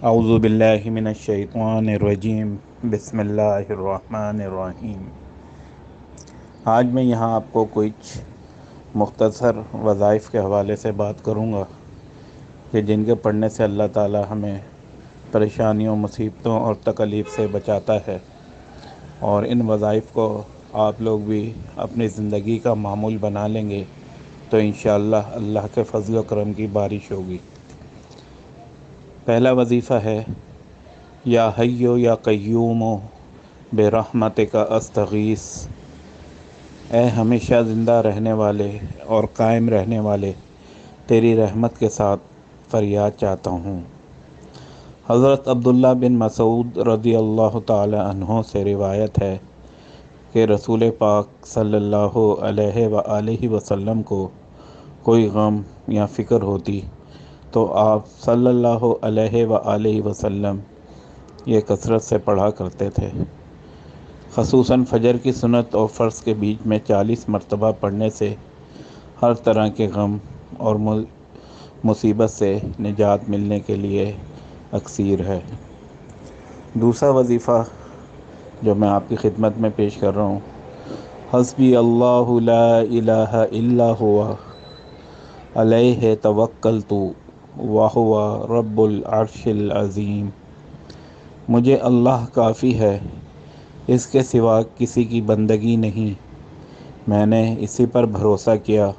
اعوذ باللہ من الشیطان الرجیم بسم اللہ الرحمن الرحیم۔ آج میں یہاں آپ کو کچھ مختصر وظائف کے حوالے سے بات کروں گا کہ جن کے پڑھنے سے اللہ تعالی ہمیں پریشانیوں، مصیبتوں اور تکلیف سے بچاتا ہے، اور ان وظائف کو آپ لوگ بھی اپنی زندگی کا معمول بنا لیں گے تو انشاءاللہ اللہ کے فضل و کرم کی بارش ہوگی۔ پہلا وظیفہ ہے یا حیو یا قیوم برحمتک استغیث۔ اے ہمیشہ زندہ رہنے والے اور قائم رہنے والے، تیری رحمت کے ساتھ فریاد چاہتا ہوں۔ حضرت عبداللہ بن مسعود رضی اللہ تعالی عنہ سے روایت ہے کہ رسول پاک صلی اللہ علیہ وآلہ وسلم کو کوئی غم یا فکر ہوتی تو آپ صلی اللہ علیہ وآلہ وسلم یہ کثرت سے پڑھا کرتے تھے، خصوصاً فجر کی سنت اور فرض کے بیچ میں 40 مرتبہ پڑھنے سے ہر طرح کے غم اور مصیبت سے نجات ملنے کے لیے اکثیر ہے۔ دوسرا وظیفہ جو میں آپ کی خدمت میں پیش کر رہا ہوں، حسبی اللہ لا الہ الا ہوا علیہ توکلت وہو رب العرش العظیم۔ مجھے اللہ کافی ہے، اس کے سوا کسی کی بندگی نہیں، میں نے اسی پر بھروسہ کیا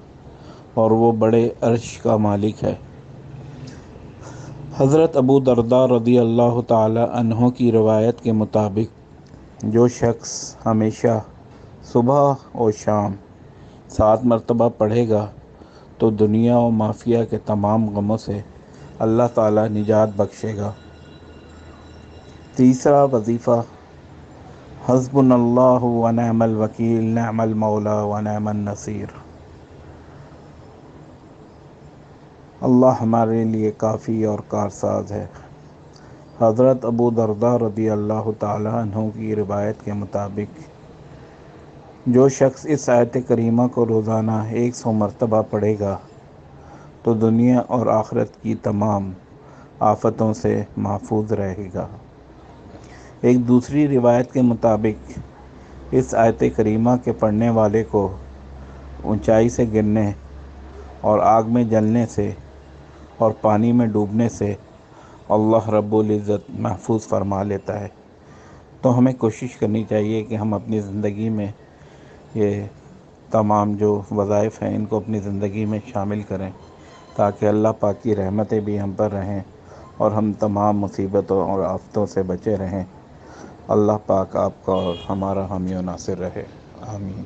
اور وہ بڑے عرش کا مالک ہے۔ حضرت ابو درداء رضی اللہ تعالی عنہ کی روایت کے مطابق جو شخص ہمیشہ صبح اور شام 7 مرتبہ پڑھے گا تو دنیا و مافیہ کے تمام غموں سے اللہ تعالی نجات بخشے گا۔ تیسرا وظیفہ، حسبنا اللہ ونعم الوکیل نعم المولا ونعم النصیر۔ اللہ ہمارے لیے کافی اور کارساز ہے۔ حضرت ابو درداء رضی اللہ تعالی عنہ کی روایت کے مطابق جو شخص اس آیت کریمہ کو روزانہ 100 مرتبہ پڑھے گا تو دنیا اور آخرت کی تمام آفتوں سے محفوظ رہے گا۔ ایک دوسری روایت کے مطابق اس آیت کریمہ کے پڑھنے والے کو اونچائی سے گرنے اور آگ میں جلنے سے اور پانی میں ڈوبنے سے اللہ رب العزت محفوظ فرما لیتا ہے۔ تو ہمیں کوشش کرنی چاہیے کہ ہم اپنی زندگی میں یہ تمام جو وظائف ہیں ان کو اپنی زندگی میں شامل کریں تاکہ اللہ پاک کی رحمتیں بھی ہم پر رہیں اور ہم تمام مصیبتوں اور آفتوں سے بچے رہیں۔ اللہ پاک آپ کا اور ہمارا حامی و ناصر رہے، آمین۔